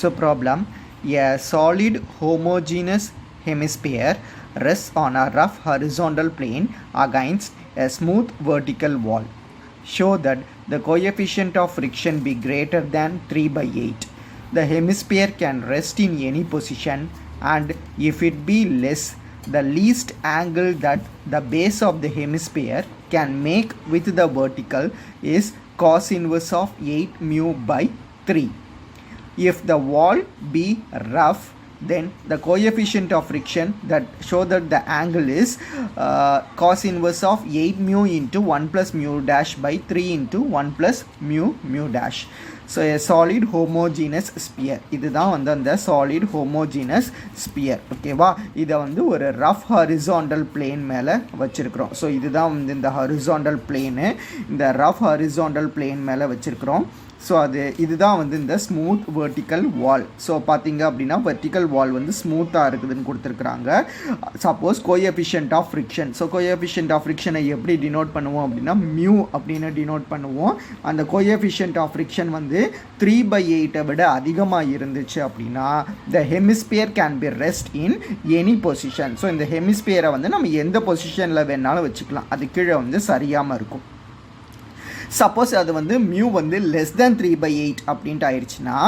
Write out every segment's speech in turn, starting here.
So problem, a solid homogeneous hemisphere rests on a rough horizontal plane against a smooth vertical wall. Show that the coefficient of friction be greater than 3/8. The hemisphere can rest in any position, and if it be less, the least angle that the base of the hemisphere can make with the vertical is cos inverse of 8 mu by 3. If the wall be rough, then the coefficient of friction that show that the angle is cos inverse of 8 mu into 1 plus mu dash by 3 into 1 plus mu dash. So a solid homogeneous sphere. இதுதான் வந்து அந்த solid homogeneous sphere. ஓகேவா, இதை வந்து ஒரு rough horizontal plane மேலே வச்சிருக்கிறோம். So இதுதான் வந்து இந்த horizontal plane, இந்த rough horizontal plane மேலே வச்சிருக்கிறோம். ஸோ இதுதான் வந்து இந்த ஸ்மூத் வெர்டிக்கல் வால். ஸோ பார்த்தீங்க அப்படின்னா வெர்டிக்கல் வால் வந்து ஸ்மூத்தாக இருக்குதுன்னு கொடுத்துருக்குறாங்க. Suppose coefficient of friction, so coefficient of ஃப்ரிக்ஷனை எப்படி டினோட் பண்ணுவோம் அப்படின்னா மியூ அப்படின்னு டினோட் பண்ணுவோம். அந்த கோஎஃபிஷியன்ட் ஆஃப் ஃப்ரிக்ஷன் வந்து 3/8 விட அதிகமாக இருந்துச்சு அப்படின்னா the hemisphere can be rest in any position. So இந்த ஹெமிஸ்பியரை வந்து நம்ம எந்த பொசிஷனில் வேணாலும் வச்சுக்கலாம், அது கீழே வந்து சரியாமல் இருக்கும். சப்போஸ் அது வந்து மியூ வந்து லெஸ் தேன் 3/8 அப்படின்ட்டு ஆயிடுச்சுன்னா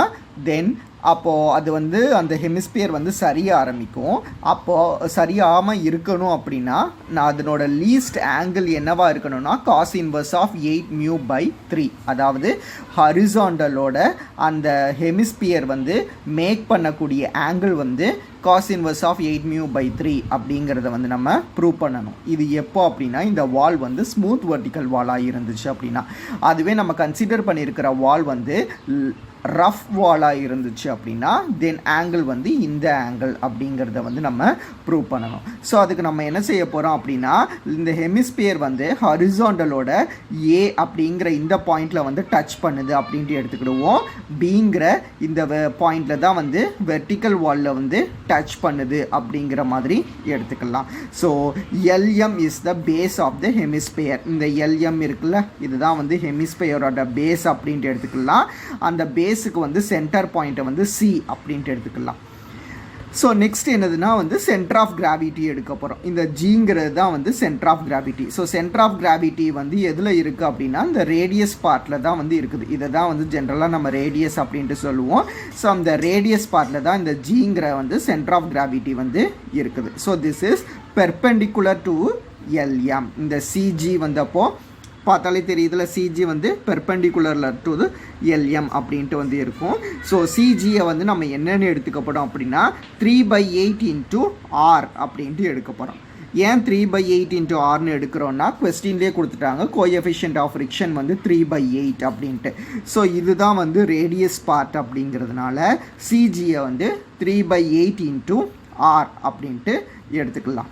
தென் அப்போது அது வந்து அந்த ஹெமிஸ்பியர் வந்து சரிய ஆரம்பிக்கும். அப்போது சரியாமல் இருக்கணும் அப்படின்னா நான் அதனோட லீஸ்ட் ஆங்கிள் என்னவா இருக்கணும்னா cos inverse of 8 mu by 3. அதாவது ஹரிசாண்டலோட அந்த ஹெமிஸ்பியர் வந்து மேக் பண்ணக்கூடிய ஆங்கிள் வந்து cos inverse of 8 mu by 3 அப்படிங்கிறத வந்து நம்ம ப்ரூவ் பண்ணணும். இது எப்போ அப்படின்னா இந்த வால் வந்து ஸ்மூத் வெர்டிக்கல் வாலாக இருந்துச்சு அப்படின்னா. அதுவே நம்ம கன்சிடர் பண்ணியிருக்கிற வால் வந்து ரஃப் வாலாக இருந்துச்சு அப்படின்னா தென் ஆங்கிள் வந்து இந்த ஆங்கிள் அப்படிங்கிறத வந்து நம்ம ப்ரூவ் பண்ணணும். ஸோ அதுக்கு நம்ம என்ன செய்ய போகிறோம் அப்படின்னா இந்த ஹெமிஸ்பியர் வந்து ஹரிசாண்டலோட ஏ அப்படிங்கிற இந்த பாயிண்டில் வந்து டச் பண்ணுது அப்படின்ட்டு எடுத்துக்கிடுவோம். பிங்கிற இந்த பாயிண்டில் தான் வந்து வெர்டிக்கல் வாலில் வந்து டச் பண்ணுது அப்படிங்கிற மாதிரி எடுத்துக்கலாம். So LM is the base of the hemisphere. இந்த எல்எம் இருக்குல்ல, இதுதான் வந்து ஹெமிஸ்பியரோட பேஸ் அப்படின்ட்டு எடுத்துக்கலாம். அந்த பேஸுக்கு வந்து சென்டர் பாயிண்ட்டை வந்து சி அப்படின்ட்டு எடுத்துக்கலாம். ஸோ நெக்ஸ்ட் என்னதுன்னா வந்து சென்டர் ஆஃப் கிராவிட்டி எடுக்க போகிறோம். இந்த ஜிங்கிறது தான் வந்து centre of gravity. So centre of gravity வந்து எதில் இருக்குது அப்படின்னா இந்த ரேடியஸ் பார்ட்டில் தான் வந்து இருக்குது. இதை தான் வந்து ஜென்ரலாக நம்ம ரேடியஸ் அப்படின்ட்டு சொல்லுவோம். ஸோ அந்த ரேடியஸ் பார்ட்டில் தான் இந்த ஜிங்கிற வந்து சென்டர் ஆஃப் கிராவிட்டி வந்து இருக்குது. So this is perpendicular to LM. இந்த சிஜி வந்தப்போ பார்த்தாலே தெரியுதுல, சிஜி வந்து பெர்பெண்டிகுலரில் டு எல்எம் அப்படின்ட்டு வந்து இருக்கும். ஸோ சிஜியை வந்து நம்ம என்னென்னு எடுத்துக்கப்படும் அப்படின்னா 3/8 இன்ட்டு ஆர் அப்படின்ட்டு எடுக்கப்படும். ஏன் 3/8 இன்ட்டு ஆர்னு எடுக்கிறோன்னா கொஸ்டின்லேயே கொடுத்துட்டாங்க கோஎஃபிஷியன்ட் ஆஃப் ஃப்ரிக்ஷன் வந்து 3/8 அப்படின்ட்டு. ஸோ இதுதான் வந்து ரேடியஸ் பார்ட் அப்படிங்கிறதுனால சிஜியை வந்து 3/8 இன்ட்டு ஆர் அப்படின்ட்டு எடுத்துக்கலாம்.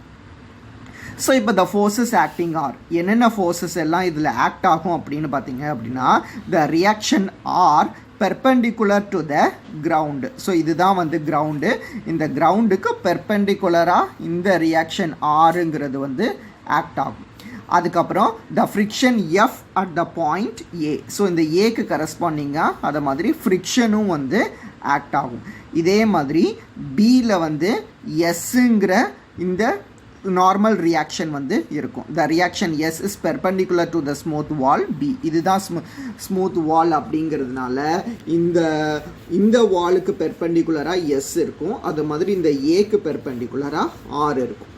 ஸோ இப்போ த ஃபோர்ஸஸ் ஆக்டிங் ஆர் என்னென்ன ஃபோர்ஸஸ் எல்லாம் இதில் ஆக்ட் ஆகும் அப்படின்னு பார்த்தீங்க அப்படின்னா the reaction are perpendicular to the ground. So இதுதான் வந்து கிரவுண்டு. இந்த கிரவுண்டுக்கு பெர்பெண்டிகுலராக இந்த ரியாக்ஷன் ஆருங்கிறது வந்து ஆக்ட் ஆகும். அதுக்கப்புறம் த friction F at the point A. So இந்த ஏக்கு கரஸ்பாண்டிங்காக அதை மாதிரி ஃப்ரிக்ஷனும் வந்து ஆக்ட் ஆகும். இதே மாதிரி பியில் வந்து எஸ்ஸுங்கிற இந்த நார்மல் ரியாக்ஷன் வந்து இருக்கும். The reaction S is perpendicular to the smooth wall B. இதுதான் ஸ்மூத் வால் அப்படிங்கிறதுனால இந்த வாலுக்கு பெர்பெண்டிகுலராக எஸ் இருக்கும். அது மாதிரி இந்த ஏக்கு பெர்பெண்டிகுலராக ஆர் இருக்கும்.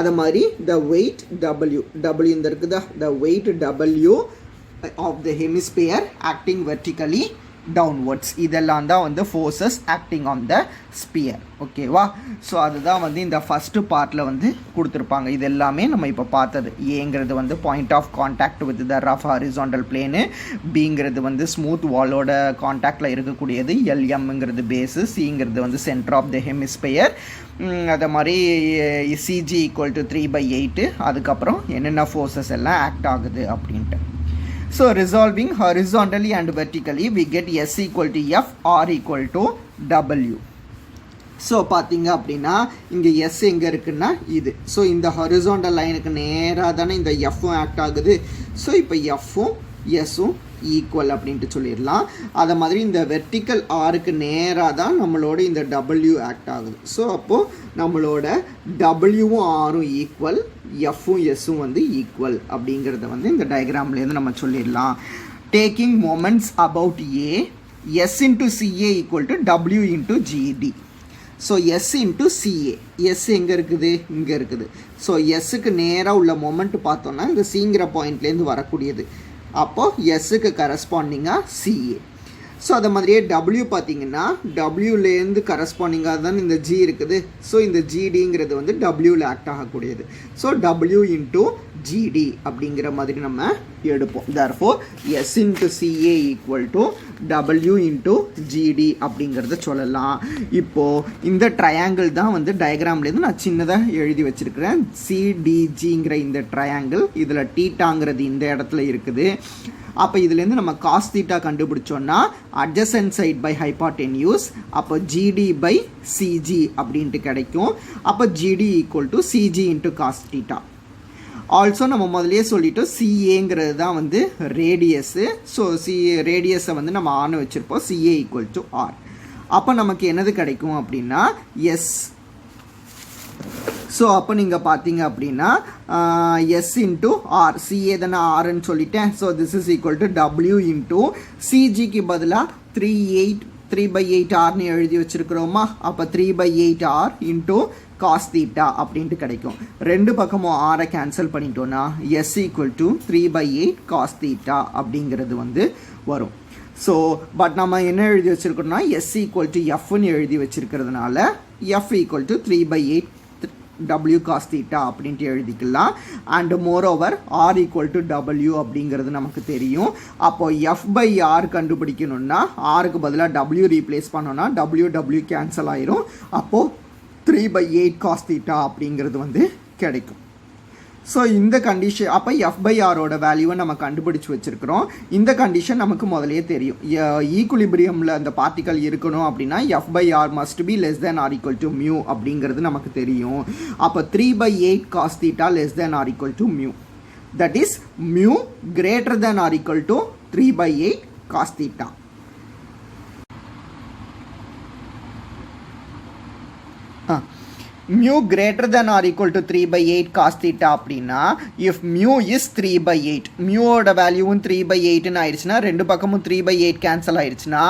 அது மாதிரி த வெயிட் டபிள்யூ இந்த இருக்குதா, the weight W of the hemisphere acting vertically downwards. இதெல்லாம் தான் வந்து forces acting on the sphere. ஓகேவா, ஸோ அதுதான் வந்து இந்த ஃபஸ்ட்டு பார்ட்டில் வந்து கொடுத்துருப்பாங்க. இது எல்லாமே நம்ம இப்போ பார்த்தது. ஏங்கிறது வந்து point of contact with the rough horizontal plane, பிங்கிறது வந்து ஸ்மூத் வாலோட கான்டாக்டில் இருக்கக்கூடியது, எல்எம்ங்கிறது பேஸு, சிங்கிறது வந்து சென்டர் ஆஃப் த ஹெமிஸ்பியர். அதை மாதிரி சிஜி ஈக்குவல் டு 3/8. அதுக்கப்புறம் என்னென்ன ஃபோர்ஸஸ் எல்லாம் ஆக்ட் ஆகுது அப்படின்ட்டு. So resolving horizontally and vertically we get S equal to F, R equal to W. So பார்த்தீங்க அப்படின்னா இங்கே எஸ் எங்கே இருக்குன்னா இது. ஸோ இந்த ஹொரிசாண்டல் லைனுக்கு நேராக தானே இந்த எஃப்பும் ஆக்ட் ஆகுது. ஸோ இப்போ எஃப்பும் எஸ்ஸும் ஈக்குவல் அப்படின்ட்டு சொல்லிடலாம். அதை மாதிரி இந்த வெர்டிக்கல் ஆருக்கு நேராக தான் நம்மளோட இந்த டபிள்யூ ஆக்ட் ஆகுது. ஸோ அப்போது நம்மளோட டபிள்யூவும் ஆரும் ஈக்குவல், எஃப்பும் எஸ்ஸும் வந்து ஈக்குவல் அப்படிங்கிறத வந்து இந்த டயக்ராம்லேருந்து நம்ம சொல்லிடலாம். Taking moments about A, S into CA equal to W into GD. So S into CA, S எங்கே இருக்குது, இங்கே இருக்குது. ஸோ எஸ்ஸுக்கு நேராக உள்ள மொமெண்ட் பார்த்தோன்னா இந்த சிங்கிற பாயிண்ட்லேருந்து வரக்கூடியது. அப்போது எஸ்ஸுக்கு கரஸ்பாண்டிங்காக சிஏ. ஸோ அதை மாதிரியே டபிள்யூ பார்த்தீங்கன்னா டபிள்யூலேருந்து கரஸ்பாண்டிங்காக தான் இந்த ஜி இருக்குது. ஸோ இந்த ஜிடிங்கிறது வந்து டபிள்யூவில் ஆக்ட் ஆகக்கூடியது. ஸோ டபிள்யூ இன்ட்டு ஜிடி அப்படிங்கிற மாதிரி நம்ம எடுப்போம். therefore S into CA equal to W into GT அப்படிங்கிறத சொல்லலாம். இப்போது இந்த ட்ரையாங்கிள் தான் வந்து டயக்ராம்லேருந்து நான் சின்னதாக எழுதி வச்சுருக்கிறேன். சிடிஜிங்கிற இந்த ட்ரையாங்கிள், இதில் டீட்டாங்கிறது இந்த இடத்துல இருக்குது. அப்போ இதுலேருந்து நம்ம காஸ் தீட்டா கண்டுபிடிச்சோன்னா அட்ஜசன்ட் சைட் பை ஹைபாட்டென்யூஸ், அப்போ ஜிடி பை சிஜி அப்படின்ட்டு கிடைக்கும். அப்போ GT equal to CG into cos theta. Also நம்ம முதலே சொல்லிட்டோம் சிஏங்கிறது தான் வந்து ரேடியஸு. ஸோ ரேடியஸை வந்து நம்ம ஆன்னு வச்சுருப்போம், சிஏ ஈக்குவல் டு ஆர். அப்போ நமக்கு என்னது கிடைக்கும் அப்படின்னா எஸ். ஸோ அப்போ நீங்கள் பார்த்தீங்க அப்படின்னா எஸ் இன்ட்டு ஆர், சிஏ தானே ஆர்ன்னு சொல்லிட்டேன். So this is equal to W into சிஜிக்கு பதிலாக 3/8 ஆர்னு எழுதி வச்சுருக்கிறோமா. அப்போ 3/8 ஆர் இன்ட்டு காஸ் தீட்டா அப்படின்ட்டு கிடைக்கும். ரெண்டு பக்கமும் ஆரை கேன்சல் பண்ணிட்டோன்னா S equal to 3/8 cos theta அப்படிங்கிறது வந்து வரும். ஸோ பட் நம்ம என்ன எழுதி வச்சுருக்கோம்னா எஸ் ஈக்குவல் டு எஃப்னு எழுதி வச்சுருக்கிறதுனால F equal to 3/8 W cos theta அப்படின்ட்டு எழுதிக்கலாம். And moreover R equal to W அப்படிங்கிறது நமக்கு தெரியும். அப்போது எஃப் பை ஆர் கண்டுபிடிக்கணும்னா ஆருக்கு பதிலாக டபிள்யூ ரீப்ளேஸ் பண்ணோன்னா டபிள்யூ கேன்சல் ஆயிரும். அப்போது 3/8 cos theta அப்படிங்கிறது வந்து கிடைக்கும். ஸோ இந்த கண்டிஷன் அப்போ எஃப் பை ஆரோட வேல்யூவை நம்ம கண்டுபிடிச்சி வச்சுருக்கிறோம். இந்த கண்டிஷன் நமக்கு முதலே தெரியும். ஈக்குலிபிரியமில் அந்த பார்ட்டிக்கல் இருக்கணும் அப்படின்னா F by R must be less than or equal to mu அப்படிங்கிறது நமக்கு தெரியும். அப்போ 3/8 cos theta less than or equal to mu. That is mu greater than or equal to 3/8 cos theta. mu greater than or equal to 3/8 cos theta அப்படின்னா if mu is 3/8, muவோட வேல்யூவும் 3/8 ஆயிடுச்சுன்னா ரெண்டு பக்கமும் 3/8 cancel ஆயிடுச்சுன்னா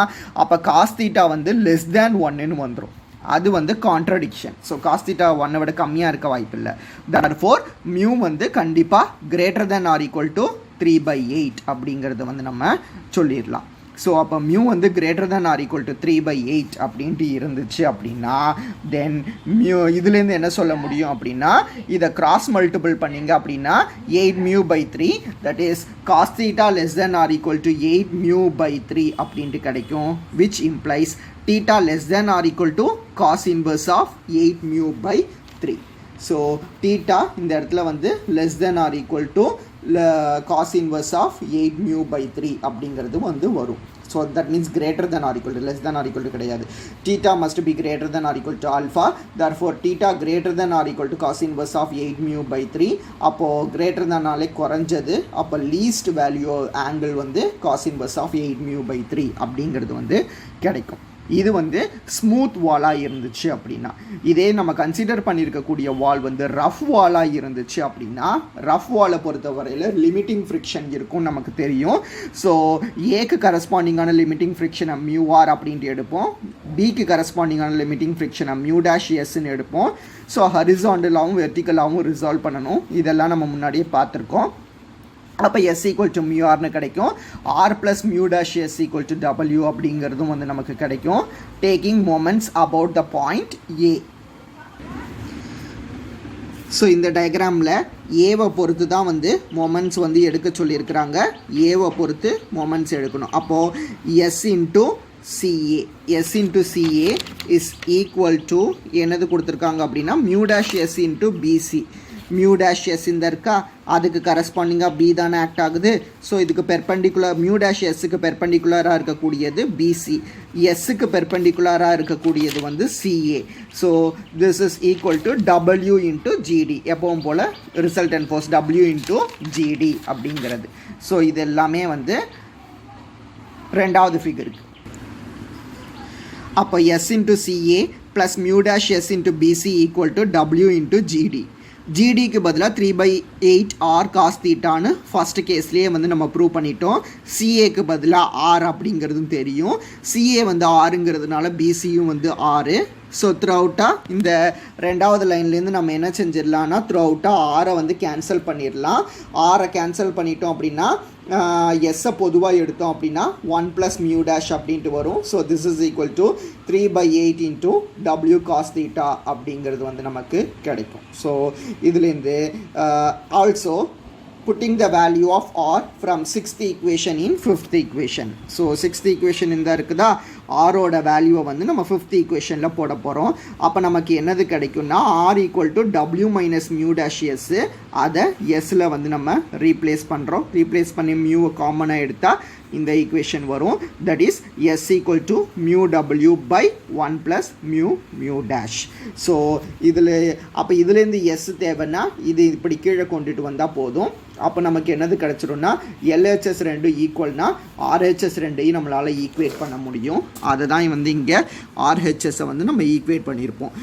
அப்போ cos theta வந்து less than 1ன்னு வந்துடும். அது வந்து கான்ட்ரடிக்ஷன். ஸோ cos theta 1 விட கம்மியாக இருக்க வாய்ப்பு இல்லை. therefore mu வந்து கண்டிப்பாக greater than or equal to 3/8 அப்படிங்கிறத வந்து நம்ம சொல்லிடலாம். ஸோ அப்போ மியூ வந்து greater than or equal to 3/8 அப்படின்ட்டு இருந்துச்சு அப்படின்னா தென் மியூ இதுலேருந்து என்ன சொல்ல முடியும் அப்படின்னா இதை கிராஸ் மல்டிபிள் பண்ணிங்க அப்படின்னா 8μ/3 that is cos theta less than or equal to 8μ/3 அப்படின்ட்டு கிடைக்கும். Which implies theta less than or equal to cos inverse of 8μ/3. So theta இந்த இடத்துல வந்து less than or equal to cos inverse of 8μ/3 அப்படிங்கிறது வந்து வரும். So that means greater than or equal to less than or equal to கிடையாது. Theta must be greater than or equal to alpha. therefore theta greater than or equal to cos inverse of 8μ/3. அப்போது கிரேட்டர் தென்னாலே குறைஞ்சது. அப்போ least value angle வந்து cos inverse of 8μ/3 அப்படிங்கிறது வந்து கிடைக்கும். இது வந்து ஸ்மூத் வாலாக இருந்துச்சு அப்படின்னா. இதே நம்ம கன்சிடர் பண்ணியிருக்கக்கூடிய வால் வந்து ரஃப் வாலாக இருந்துச்சு அப்படின்னா ரஃப் வாலை பொறுத்தவரையில் லிமிட்டிங் ஃப்ரிக்ஷன் இருக்கும் நமக்கு தெரியும். ஸோ ஏக்கு கரஸ்பாண்டிங்கான லிமிட்டிங் ஃப்ரிக்ஷனை மியூஆர் அப்படின்ட்டு எடுப்போம். பிக்கு கரஸ்பாண்டிங்கான லிமிட்டிங் ஃப்ரிக்ஷனை μ'(s)ன்னு எடுப்போம். ஸோ ஹரிசாண்டலாகவும் வெர்டிக்கலாகவும் ரிசால்வ் பண்ணணும். இதெல்லாம் நம்ம முன்னாடியே பார்த்துருக்கோம். அப்போ எஸ் ஈக்குவல் டு மியூஆர்னு கிடைக்கும். R plus μ'(s) equal to W அப்படிங்கிறதும் வந்து நமக்கு கிடைக்கும். Taking moments about the point A. So இந்த டயக்ராமில் ஏவை பொறுத்து தான் வந்து மொமெண்ட்ஸ் வந்து எடுக்க சொல்லியிருக்கிறாங்க. ஏவை பொறுத்து மொமெண்ட்ஸ் எடுக்கணும். அப்போது S into CA, S into CA is equal to என்னது கொடுத்துருக்காங்க அப்படின்னா μ'(s) இன்ட்டு பிசி. μ'(s) இந்த இருக்கா, அதுக்கு கரஸ்பாண்டிங்காக பி தானே ஆக்ட் ஆகுது. ஸோ இதுக்கு பெர்பெண்டிகுலர் μ'(s)க்கு பெர்பெண்டிகுலராக இருக்கக்கூடியது பிசி, எஸ்ஸுக்கு பெர்பெண்டிகுலராக இருக்கக்கூடியது வந்து CA. So this is equal to W into GT. எப்பவும் போல் resultant force W into GT அப்படிங்கிறது. ஸோ இது எல்லாமே வந்து ரெண்டாவது ஃபிகருக்கு. அப்போ S into CA plus mu dash S into BC equal to W into GD. GDக்கு பதிலாக 3/8 R cos thetaன்னு ஃபஸ்ட்டு கேஸ்லேயே வந்து நம்ம ப்ரூவ் பண்ணிட்டோம். CAக்கு பதிலாக R அப்படிங்கிறதும் தெரியும். CA வந்து ஆறுங்கிறதுனால BCயும் வந்து 6. ஸோ த்ரூ அவுட்டாக இந்த ரெண்டாவது லைன்லேருந்து நம்ம என்ன செஞ்சிடலாம்னா த்ரூ அவுட்டாக ஆரை வந்து கேன்சல் பண்ணிடலாம். ஆரை கேன்சல் பண்ணிட்டோம் அப்படின்னா எஸ்ஸை பொதுவாக எடுத்தோம் அப்படின்னா 1 + mu dash அப்படின்ட்டு வரும். So this is equal to 3/8 into W cos theta அப்படிங்கிறது வந்து நமக்கு கிடைக்கும். ஸோ இதுலேருந்து also putting the value of R from 6th equation in 5th equation. So 6th equation இந்த இருக்குதா, ஆரோட வேல்யூவை வந்து நம்ம 5th equationல போட போகிறோம். அப்போ நமக்கு என்னது கிடைக்கும்னா R equal to W minus mu dash S, அதை Sல வந்து நம்ம ரீப்ளேஸ் பண்ணுறோம். ரீப்ளேஸ் பண்ணி மியூவை காமனாக எடுத்தால் இந்த ஈக்குவேஷன் வரும். That is S equal to mu W by 1 plus mu dash. So இதில் அப்போ இதுலேருந்து S தேவைன்னா இது இப்படி கீழே கொண்டுட்டு வந்தால் போதும். அப்போ நமக்கு என்னது கிடச்சிரும்னா LHS 2 ஈக்குவல்னா RHS 2ஐயும் நம்மளால் ஈக்குவேட் பண்ண முடியும். அதை தான் வந்து இங்கே RHSஸை வந்து நம்ம ஈக்குவேட் பண்ணியிருப்போம்.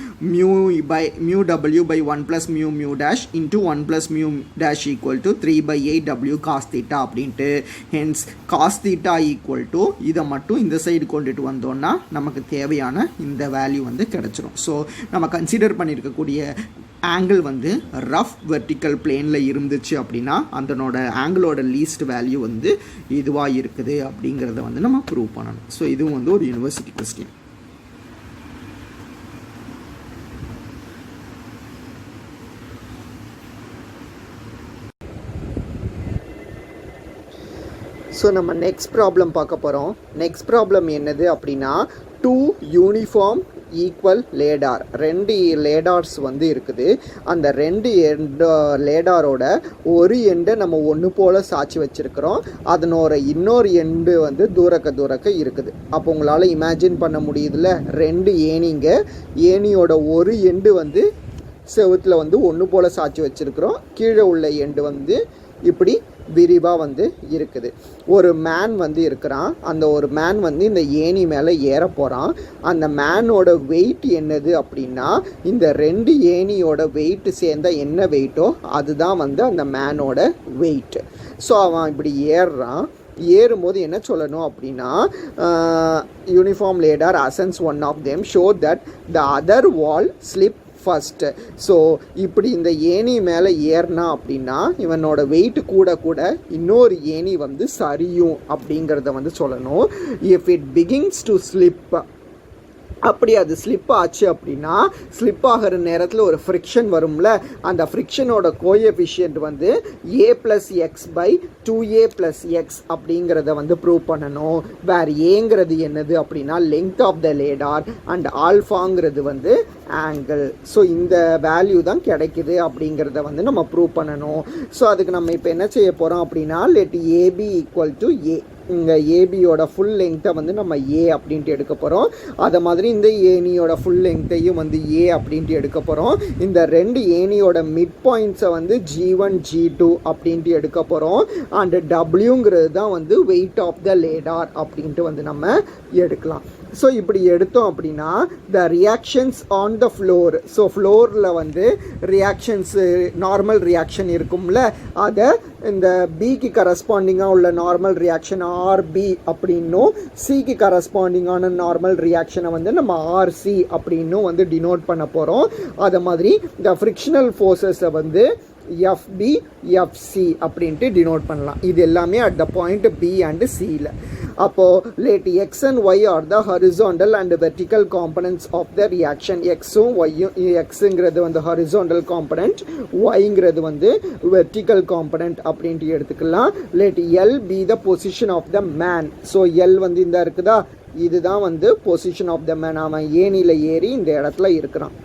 mu W by 1 plus mu dash into 1 plus mu dash equal to 3/8 W cos theta அப்படின்ட்டு. Hence cos theta equal to இதை மட்டும் இந்த சைடு கொண்டுட்டு வந்தோம்னா நமக்கு தேவையான இந்த வேல்யூ வந்து கிடச்சிரும். ஸோ நம்ம கன்சிடர் பண்ணியிருக்கக்கூடிய ஆங்கிள் வந்து ரஃப் வெர்டிக்கல் பிளேனில் இருந்துச்சு அப்படின்னா அதனோட ஆங்கிளோட லீஸ்ட் வேல்யூ வந்து இதுவாக இருக்குது அப்படிங்கிறத வந்து நம்ம ப்ரூவ் பண்ணணும். ஸோ இதுவும் வந்து ஒரு யூனிவர்சிட்டி கொஸ்டின். ஸோ நம்ம நெக்ஸ்ட் ப்ராப்ளம் பார்க்க போகிறோம். நெக்ஸ்ட் ப்ராப்ளம் என்னது அப்படின்னா 2 யூனிஃபார்ம் ஈக்குவல் லேடார், 2 லேடார்ஸ் வந்து இருக்குது. அந்த 2 லேடாரோட ஒரு எண்டை நம்ம ஒன்று போல் சாய்ச்சி வச்சுருக்கிறோம். அதனோட இன்னொரு எண்டு வந்து தூரக்க இருக்குது. அப்போ உங்களால் இமேஜின் பண்ண முடியுதுல, 2 ஏணிங்க, ஏணியோட ஒரு எண்டு வந்து செவுத்தில் வந்து ஒன்று போல் சாய்ச்சி வச்சுருக்கிறோம். கீழே உள்ள எண்டு வந்து இப்படி விரிவாக வந்து இருக்குது. ஒரு மேன் வந்து இருக்கிறான். அந்த ஒரு மேன் வந்து இந்த ஏணி மேலே ஏற போகிறான். அந்த மேனோட வெயிட் என்னது அப்படின்னா இந்த 2 ஏணியோட வெயிட் சேர்ந்த என்ன வெயிட்டோ அதுதான் வந்து அந்த மேனோட வெயிட். ஸோ அவன் இப்படி ஏறுறான். ஏறும்போது என்ன சொல்லணும் அப்படின்னா uniform ladder ascends one of them show that the other wall slip first. So இப்படி இந்த ஏணி மேலே ஏறினா அப்படின்னா இவனோட வெயிட் கூட இன்னொரு ஏணி வந்து சரியும் அப்படிங்கிறத வந்து சொல்லணும். If it begins to slip, அப்படி அது ஸ்லிப் ஆச்சு அப்படின்னா ஸ்லிப் ஆகிற நேரத்தில் ஒரு ஃப்ரிக்ஷன் வரும்ல, அந்த ஃப்ரிக்ஷனோட கோஎஃபிஷியன்ட் வந்து a + x by 2a + x அப்படிங்கிறத வந்து ப்ரூவ் பண்ணணும். வேறு ஏங்கிறது என்னது அப்படின்னா length of the ladder and ஆல்ஃபாங்கிறது வந்து ஆங்கிள். ஸோ இந்த வேல்யூ தான் கிடைக்குது அப்படிங்கிறத வந்து நம்ம ப்ரூவ் பண்ணணும். ஸோ அதுக்கு நம்ம இப்போ என்ன செய்ய போகிறோம் அப்படின்னா let AB equal to A, இங்கே ஏபியோட ஃபுல் லெங்க்த்தை வந்து நம்ம ஏ அப்படின்ட்டு எடுக்க போகிறோம். அதை மாதிரி இந்த ஏணியோட ஃபுல் லெங்க்த்தையும் வந்து ஏ அப்படின்ட்டு எடுக்க போகிறோம். இந்த 2 ஏணியோட மிட் பாயிண்ட்ஸை வந்து G1 G2 அப்படின்ட்டு எடுக்க போகிறோம். அண்டு டபிள்யூங்கிறது தான் வந்து வெயிட் ஆஃப் த லேடார் அப்படின்ட்டு வந்து நம்ம எடுக்கலாம். ஸோ இப்படி எடுத்தோம் அப்படின்னா த reactions on the floor, so ஃப்ளோரில் வந்து ரியாக்ஷன்ஸு நார்மல் ரியாக்ஷன் இருக்கும்ல, அதை இந்த பிக்கு கரஸ்பாண்டிங்காக உள்ள நார்மல் ரியாக்ஷன் ஆர்பி அப்படின்னும் சிக்கு கரஸ்பாண்டிங்கான நார்மல் ரியாக்ஷனை வந்து நம்ம ஆர்சி அப்படின்னும் வந்து டினோட் பண்ண போகிறோம். அதை மாதிரி இந்த ஃப்ரிக்ஷனல் ஃபோர்ஸஸை வந்து எஃப்பி எஃப்சி அப்படின்ட்டு டினோட் பண்ணலாம். இது எல்லாமே at the point B and சியில். அப்போது let X and Y are the horizontal and vertical components of the reaction. எக்ஸும் ஒய்யும், எக்ஸுங்கிறது வந்து ஹரிசாண்டல் காம்பனண்ட், ஒய்ங்கிறது வந்து வெர்டிக்கல் காம்பனண்ட் அப்படின்ட்டு எடுத்துக்கலாம். Let L be the position of the man. So L வந்து இந்த இருக்குதா, இதுதான் வந்து பொசிஷன் ஆஃப் த மேன். அவன் ஏணியில் ஏறி இந்த இடத்துல இருக்கிறான்.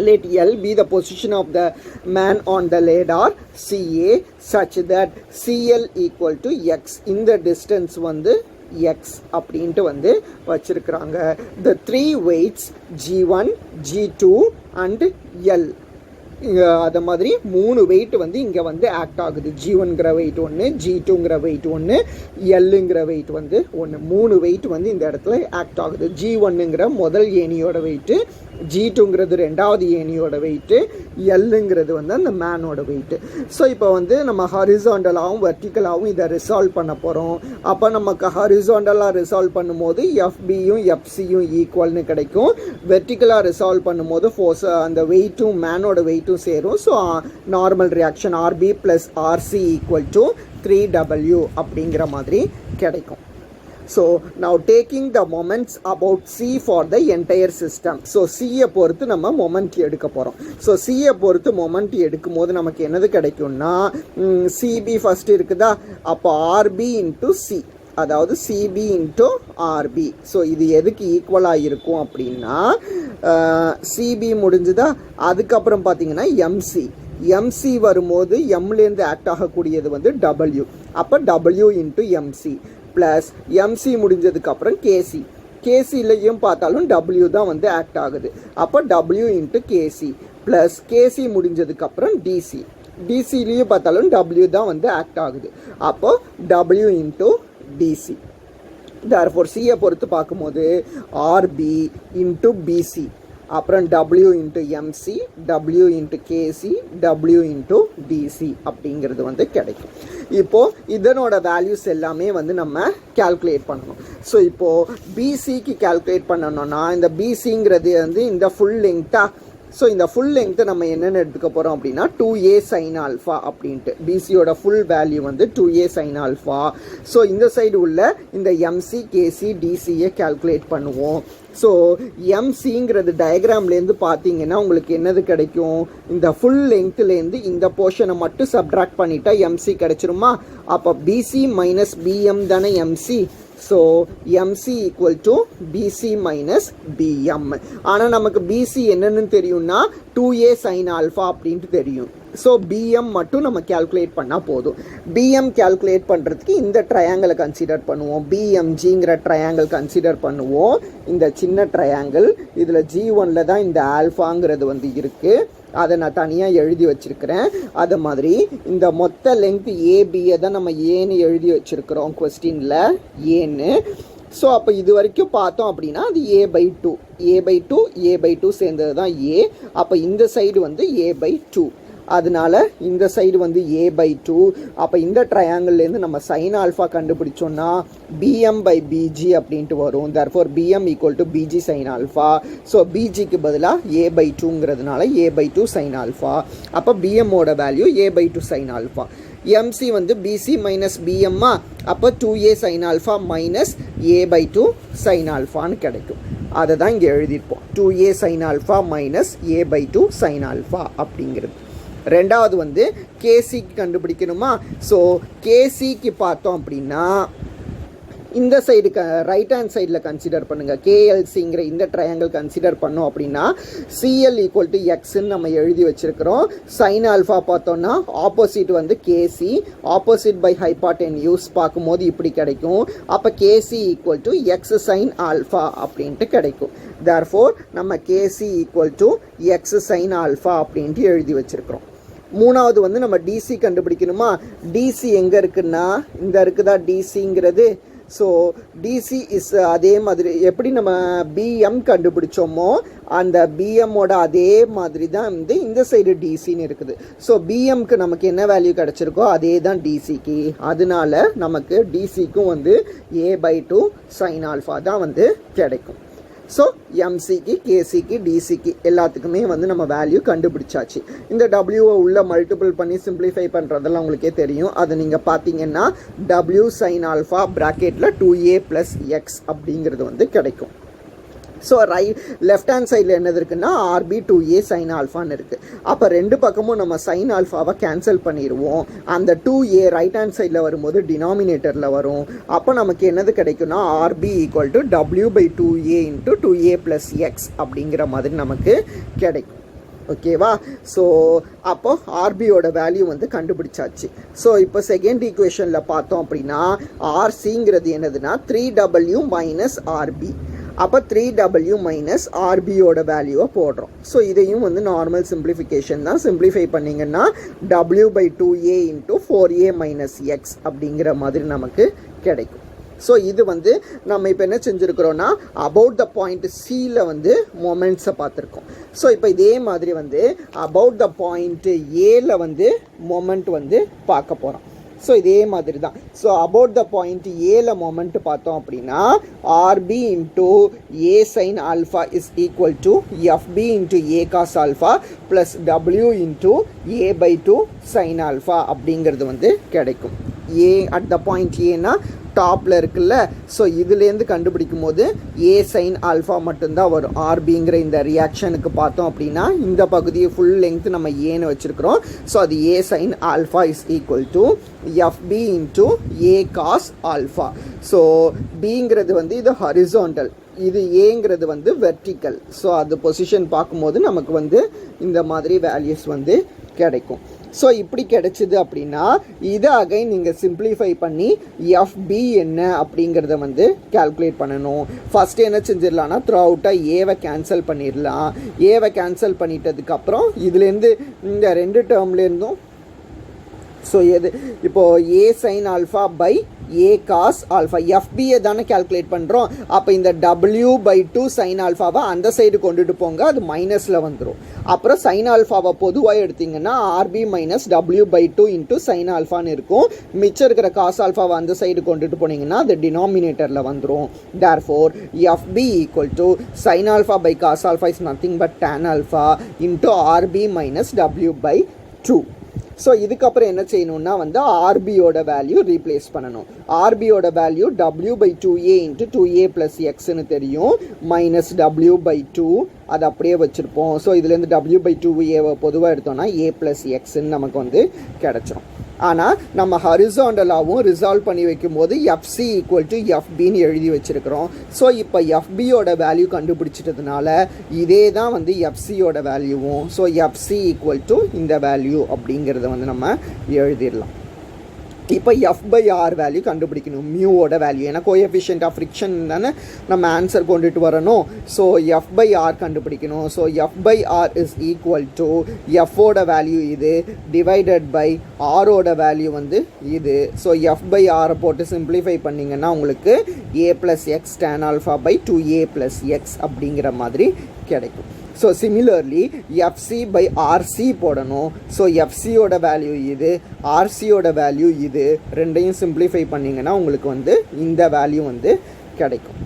Let L be the position of the man on the radar CA such that CL equal to X. இந்த distance வந்து X அப்படின்ட்டு வந்து வச்சிருக்கிறாங்க. The 3 weights G1, G2 and L. அதை மாதிரி 3 வெயிட் வந்து இங்கே வந்து ஆக்ட் ஆகுது. G1ங்கிற வெயிட் ஒன்று, G2ங்கிற வெயிட் ஒன்று, Lங்கிற வெயிட் வந்து ஒன்று. 3 வெயிட் வந்து இந்த இடத்துல ஆக்ட் ஆகுது. G1ங்கிற முதல் ஏணியோட வெயிட்டு, G2ங்கிறது ரெண்டாவது ஏணியோட வெயிட்டு, Lங்கிறது வந்து அந்த மேனோட வெயிட்டு. ஸோ இப்போ வந்து நம்ம ஹாரிசாண்டலாகவும் வெர்டிக்கலாகவும் இதை ரிசால்வ் பண்ண போகிறோம். அப்போ நமக்கு ஹாரிசாண்டலாக ரிசால்வ் பண்ணும்போது எஃபியும் எஃப்சியும் ஈக்குவல்னு கிடைக்கும். வெர்டிக்கலாக ரிசால்வ் பண்ணும்போது ஃபோர்ஸ் அந்த வெயிட்டும் மேனோட வெயிட்டும் சேரும். So normal reaction RB + RC = 3W அப்படிங்கிற மாதிரி கிடைக்கும். So now taking the moments about C for the entire system. So C பொறுத்து நம்ம மொமெண்ட் எடுக்க போகிறோம். ஸோ C பொறுத்து மொமெண்ட் எடுக்கும் போது நமக்கு என்னது கிடைக்கும்னா CB ஃபஸ்ட் இருக்குதா, அப்போ RB × C, அதாவது CB × RB. ஸோ இது எதுக்கு ஈக்குவலாக இருக்கும் அப்படின்னா CB முடிஞ்சுதா, அதுக்கப்புறம் பார்த்தீங்கன்னா MC வரும்போது எம்லேருந்து ஆக்ட் ஆகக்கூடியது வந்து W, அப்போ W × MC ப்ளஸ் MC முடிஞ்சதுக்கப்புறம் கேசிலையும் பார்த்தாலும் W தான் வந்து ஆக்ட் ஆகுது. அப்போ W × KC ப்ளஸ் KC முடிஞ்சதுக்கப்புறம் டிசிலையும் பார்த்தாலும் W தான் வந்து ஆக்ட் ஆகுது. அப்போ W × DC. therefore C பொறுத்து பார்க்கும்போது RB × BC, அப்புறம் W × MC, W × KC, W × DC அப்படிங்கிறது வந்து கிடைக்கும். இப்போது இதனோட வேல்யூஸ் எல்லாமே வந்து நம்ம கால்குலேட் பண்ணணும். ஸோ இப்போது BCக்கு கால்குலேட் பண்ணணும்னா இந்த BCங்கிறது வந்து இந்த ஃபுல் லெங்க்த்தாக. ஸோ இந்த ஃபுல் லெங்க்த்தை நம்ம என்னென்னு எடுத்துக்க போகிறோம் அப்படின்னா 2A sin α அப்படின்ட்டு. பிசியோட ஃபுல் வேல்யூ வந்து 2A sin α. ஸோ இந்த சைடு உள்ள இந்த MC, KC, DCயை கால்குலேட் பண்ணுவோம். ஸோ எம்சிங்கிறது டயக்ராம்லேருந்து பார்த்தீங்கன்னா உங்களுக்கு என்னது கிடைக்கும், இந்த ஃபுல் லெங்க்த்துலேருந்து இந்த போர்ஷனை மட்டும் சப்ட்ராக்ட் பண்ணிட்டா MC கிடச்சிருமா. அப்போ BC - BM தானே MC. So MC = BC - BM. ஆனால் நமக்கு BC என்னன்னு தெரியும்னா 2A sin α அப்படின்ட்டு தெரியும். ஸோ BM மட்டும் நம்ம கால்குலேட் பண்ணால் போதும். BM கால்குலேட் பண்ணுறதுக்கு இந்த ட்ரையாங்கிளை கன்சிடர் பண்ணுவோம். BMGங்கிற ட்ரையாங்கிள் கன்சிடர் பண்ணுவோம். இந்த சின்ன ட்ரையாங்கிள் இதில் G1ல் தான் இந்த ஆல்ஃபாங்கிறது வந்து இருக்குது. அதை நான் தனியாக எழுதி வச்சுருக்கிறேன். அது மாதிரி இந்த மொத்த லெங்க் ABயை தான் நம்ம ஏன்னு எழுதி வச்சுருக்கிறோம் கொஸ்டினில் ஏன்னு. ஸோ அப்போ இது வரைக்கும் பார்த்தோம் அப்படின்னா அது A/2 சேர்ந்தது தான் A. அப்போ இந்த சைடு வந்து A/2, அதனால இந்த சைடு வந்து A/2. அப்போ இந்த ட்ரையாங்கிள்லேருந்து நம்ம sin α கண்டுபிடிச்சோன்னா BM/BG அப்படின்ட்டு வரும். therefore BM = BG sin α. So BGக்கு பதிலாக A/2ங்கிறதுனால A/2 sin α. அப்போ BMோட வேல்யூ A/2 sin α. MC வந்து BC - BM, அப்போ 2A sin α - A/2 sin αன்னு கிடைக்கும். அதை தான் இங்கே எழுதியிருப்போம், 2A sin α - A/2 sin α அப்படிங்கிறது. ரெண்டாவது வந்து கேசிக்கு கண்டுபிடிக்கணுமா. ஸோ கேசிக்கு பார்த்தோம் அப்படின்னா இந்த சைடு ரைட் ஹேண்ட் சைடில் கன்சிடர் பண்ணுங்கள். KLCங்கிற இந்த ட்ரையாங்கிள் கன்சிடர் பண்ணோம் அப்படின்னா CL = Xன்னு நம்ம எழுதி வச்சுருக்கிறோம். sin α பார்த்தோன்னா ஆப்போசிட் வந்து KC, ஆப்போசிட் பை ஹைபாட்டென்யூஸ் பார்க்கும்போது இப்படி கிடைக்கும். அப்போ KC = X sin α அப்படின்ட்டு கிடைக்கும். therefore நம்ம KC = X sin α அப்படின்ட்டு எழுதி வச்சுருக்கிறோம். மூணாவது வந்து நம்ம DC கண்டுபிடிக்கணுமா. DC எங்கே இருக்குன்னா இந்த இருக்குதா DCங்கிறது. ஸோ DC இஸ் அதே மாதிரி எப்படி நம்ம BM கண்டுபிடிச்சோமோ அந்த BMோட அதே மாதிரி தான் வந்து இந்த சைடு DCன்னு இருக்குது. ஸோ BMக்கு நமக்கு என்ன வேல்யூ கிடச்சிருக்கோ அதே தான் DCக்கு. அதனால நமக்கு DCக்கும் வந்து A/2 sin α தான் வந்து கிடைக்கும். ஸோ எம்சிக்கு, கேசிக்கு, டிசிக்கு எல்லாத்துக்குமே வந்து நம்ம வேல்யூ கண்டுபிடிச்சாச்சு. இந்த டபிள்யூவை உள்ள மல்டிபிள் பண்ணி சிம்பிளிஃபை பண்ணுறதெல்லாம் உங்களுக்கே தெரியும். அதை நீங்கள் பார்த்தீங்கன்னா W sin α ப்ராக்கெட்டில் 2A + X அப்படிங்கிறது வந்து கிடைக்கும். ஸோ லெஃப்ட் ஹேண்ட் சைடில் என்னது இருக்குன்னா RB 2A sin αன்னு இருக்குது. அப்போ ரெண்டு பக்கமும் நம்ம sin ஆல்ஃபாவை கேன்சல் பண்ணிடுவோம். அந்த 2A ரைட் ஹேண்ட் சைடில் வரும்போது டினாமினேட்டரில் வரும். அப்போ நமக்கு என்னது கிடைக்கும்னா RB = W/2A × 2A + X அப்படிங்கிற மாதிரி நமக்கு கிடைக்கும். ஓகேவா. ஸோ அப்போ ஆர்பியோட வேல்யூ வந்து கண்டுபிடிச்சாச்சு. ஸோ இப்போ செகண்ட் ஈக்குவேஷனில் பார்த்தோம் அப்படின்னா RCங்கிறது என்னதுன்னா 3W - RB. அப்போ 3W மைனஸ் ஆர்பியோட வேல்யூவை போடுறோம். ஸோ இதையும் வந்து நார்மல் சிம்பிளிஃபிகேஷன் தான். சிம்பிளிஃபை பண்ணிங்கன்னா W/2A into 4A minus X அப்படிங்கிற மாதிரி நமக்கு கிடைக்கும். ஸோ இது வந்து நம்ம இப்போ என்ன செஞ்சுருக்கிறோன்னா அபவுட் த பாயிண்ட் சியில் வந்து மொமெண்ட்ஸை பார்த்துருக்கோம். ஸோ இப்போ இதே மாதிரி வந்து அபவுட் த பாயிண்ட் ஏல வந்து மொமெண்ட் வந்து பார்க்க போகிறோம். ஸோ இதே மாதிரி தான். ஸோ அபவுட் த பாயிண்ட் ஏல மொமெண்ட் பார்த்தோம் அப்படின்னா RB into A sine alpha is equal to FB into A cos alpha plus W into A/2 sine alpha அப்படிங்கிறது வந்து கிடைக்கும். ஏ அட் த பாயிண்ட் ஏன்னா டாப்பில் இருக்குல்ல. ஸோ இதுலேருந்து கண்டுபிடிக்கும் போது ஏ சைன் ஆல்ஃபா மட்டும்தான் வரும். ஆர்பிங்கிற இந்த ரியாக்ஷனுக்கு பார்த்தோம் அப்படின்னா இந்த பகுதியை ஃபுல் லெங்க் நம்ம ஏன்னு வச்சுருக்கிறோம். ஸோ அது a sine alpha is equal to FB into A cos alpha. So பிங்கிறது வந்து இது ஹரிசாண்டல், இது ஏங்கிறது வந்து வெர்டிக்கல். ஸோ அது பொசிஷன் பார்க்கும்போது நமக்கு வந்து இந்த மாதிரி வேல்யூஸ் வந்து கிடைக்கும். ஸோ இப்படி கிடைச்சிது அப்படின்னா இதை அகைன் நீங்கள் சிம்பிளிஃபை பண்ணி எஃப்பி என்ன அப்படிங்கிறத வந்து கால்குலேட் பண்ணணும். ஃபஸ்ட்டு என்ன செஞ்சிடலான்னா த்ரூ அவுட்டாக ஏவை கேன்சல் பண்ணிடலாம். ஏவை கேன்சல் பண்ணிட்டதுக்கப்புறம் இதுலேருந்து இந்த ரெண்டு டேர்ம்லேருந்தும் ஸோ எது இப்போது a sine alpha by a cos alpha எஃப்பியை தானே கால்குலேட் பண்ணுறோம். அப்போ இந்த W/2 சைன் ஆல்ஃபாவை அந்த சைடு கொண்டுட்டு போங்க, அது மைனஸில் வந்துடும். அப்புறம் சைன் ஆல்ஃபாவை பொதுவாக எடுத்திங்கன்னா RB minus W/2 into sine ஆல்ஃபான்னு இருக்கும். மிச்சம் இருக்கிற காஸ் ஆல்ஃபாவை அந்த சைடு கொண்டுட்டு போனீங்கன்னா அது டினாமினேட்டரில் வந்துடும். Therefore FB equal to sine alpha by cos alpha is nothing but tan alpha into RB minus W/2. So இதுக்கப்புறம் என்ன செய்யணும்னா வந்து ஆர்பியோட வேல்யூ ரீப்ளேஸ் பண்ணணும். ஆர்பியோட value W/2A into 2A plus எக்ஸ்ன்னு தெரியும், மைனஸ் W/2 அது அப்படியே வச்சுருப்போம். ஸோ இதுலேருந்து W/2A பொதுவாக எடுத்தோம்னா A ப்ளஸ் எக்ஸ்ன்னு நமக்கு வந்து கிடச்சிரும். ஆனால் நம்ம ஹரிசாண்டலாகவும் ரிசால்வ் பண்ணி வைக்கும்போது எஃப்சி ஈக்குவல் டு எஃப்பின்னு எழுதி வச்சுருக்கிறோம். ஸோ இப்போ எஃப்பியோட வேல்யூ கண்டுபிடிச்சிட்டதுனால இதே தான் வந்து எஃப்சியோட வேல்யூவும். ஸோ எஃப்சி ஈக்குவல் டு இந்த வேல்யூ அப்படிங்கிறத வந்து நம்ம எழுதிடலாம். இப்போ F/R வேல்யூ கண்டுபிடிக்கணும், மியூவோட வேல்யூ. ஏன்னா கோஎஃபிஷியன்ட் ஆஃப் ஃப்ரிக்ஷன் தானே நம்ம ஆன்சர் கொண்டுட்டு வரணும். ஸோ F/R கண்டுபிடிக்கணும். So F/R is equal to எஃபோட வேல்யூ இது டிவைடட் பை ஆரோட வேல்யூ வந்து இது. ஸோ F/R போட்டு சிம்பிளிஃபை பண்ணிங்கன்னா உங்களுக்கு A plus X tan alpha by 2A plus X அப்படிங்கிற மாதிரி கிடைக்கும். ஸோ சிமிலர்லி FC/RC போடணும். ஸோ எஃப்சியோட வேல்யூ இது, ஆர்சியோட வேல்யூ இது, ரெண்டையும் சிம்பிளிஃபை பண்ணிங்கன்னா உங்களுக்கு வந்து இந்த வேல்யூ வந்து கிடைக்கும்.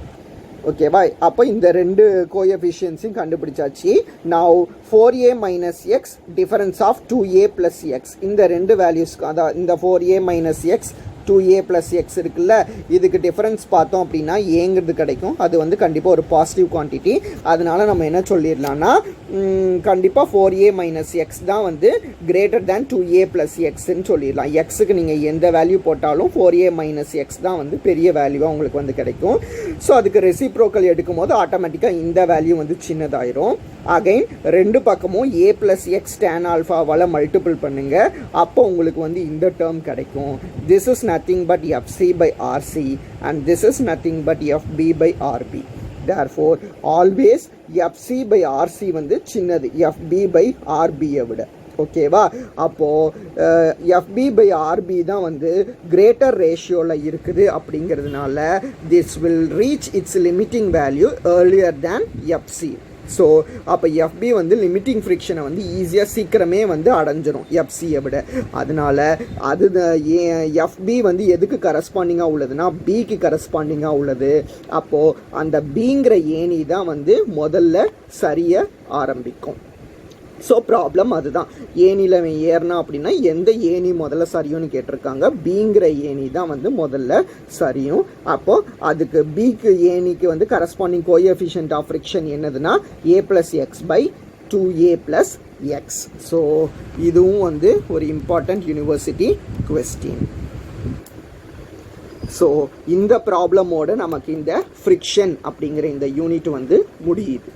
ஓகேவா? அப்போ இந்த ரெண்டு கோஎஃபிஷியன்ஸையும் கண்டுபிடிச்சாச்சு. Now 4A minus X difference of 2A plus X, இந்த ரெண்டு வேல்யூஸ்க்கு அதான் இந்த 4A minus X 2A plus X இருக்குல்ல, இதுக்கு டிஃபரன்ஸ் பார்த்தோம் அப்படின்னா ஏங்கிறது கிடைக்கும். அது வந்து கண்டிப்பாக ஒரு பாசிட்டிவ் குவான்டிட்டி. அதனால் நம்ம என்ன சொல்லிடலாம்னா கண்டிப்பாக 4A மைனஸ் எக்ஸ் தான் வந்து கிரேட்டர் தேன் 2A ப்ளஸ் எக்ஸ்ன்னு சொல்லிடலாம். எக்ஸுக்கு நீங்கள் எந்த வேல்யூ போட்டாலும் 4A மைனஸ் எக்ஸ் தான் வந்து பெரிய வேல்யூவாக உங்களுக்கு வந்து கிடைக்கும். ஸோ அதுக்கு ரெசிப்ரோக்கல் எடுக்கும் போது ஆட்டோமேட்டிக்காக இந்த வேல்யூ வந்து சின்னதாயிரும். அகைன் ரெண்டு பக்கமும் A ப்ளஸ் எக்ஸ் tan ஆல்ஃபாவால் மல்டிபிள் பண்ணுங்கள், அப்போ உங்களுக்கு வந்து இந்த டேர்ம் கிடைக்கும். This is nothing but FC/RC and this is nothing but FB/RB. Therefore always FC/RC வந்து சின்னது FB/RB விட. ஓகேவா? அப்போது FB/RB தான் வந்து கிரேட்டர் ரேஷியோவில் இருக்குது அப்படிங்கிறதுனால this will reach it's limiting value earlier than FC. So அப்போ எஃப்பி வந்து லிமிட்டிங் ஃப்ரிக்ஷனை வந்து ஈஸியாக சீக்கிரமே வந்து அடைஞ்சிரும் எஃப்சியை விட. அதனால் அது எஃப்பி வந்து எதுக்கு கரஸ்பாண்டிங்காக உள்ளதுன்னா பிக்கு கரஸ்பாண்டிங்காக உள்ளது. அப்போது அந்த பிங்கிற ஏணி தான் வந்து முதல்ல சரிய ஆரம்பிக்கும். ஸோ ப்ராப்ளம் அதுதான். ஏணியில் ஏறினா அப்படின்னா எந்த ஏணி முதல்ல சரியும்னு கேட்டிருக்காங்க. பிங்கிற ஏணி தான் வந்து முதல்ல சரியும். அப்போது அதுக்கு பிக்கு ஏணிக்கு வந்து கரஸ்பாண்டிங் கோஎஃபிஷியன்ட் ஆஃப் ஃப்ரிக்ஷன் என்னதுன்னா A plus x by 2A plus x. So இதுவும் வந்து ஒரு இம்பார்ட்டண்ட் யூனிவர்சிட்டி குவெஸ்டின். ஸோ இந்த ப்ராப்ளமோட நமக்கு இந்த ஃப்ரிக்ஷன் அப்படிங்கிற இந்த யூனிட் வந்து முடியுது.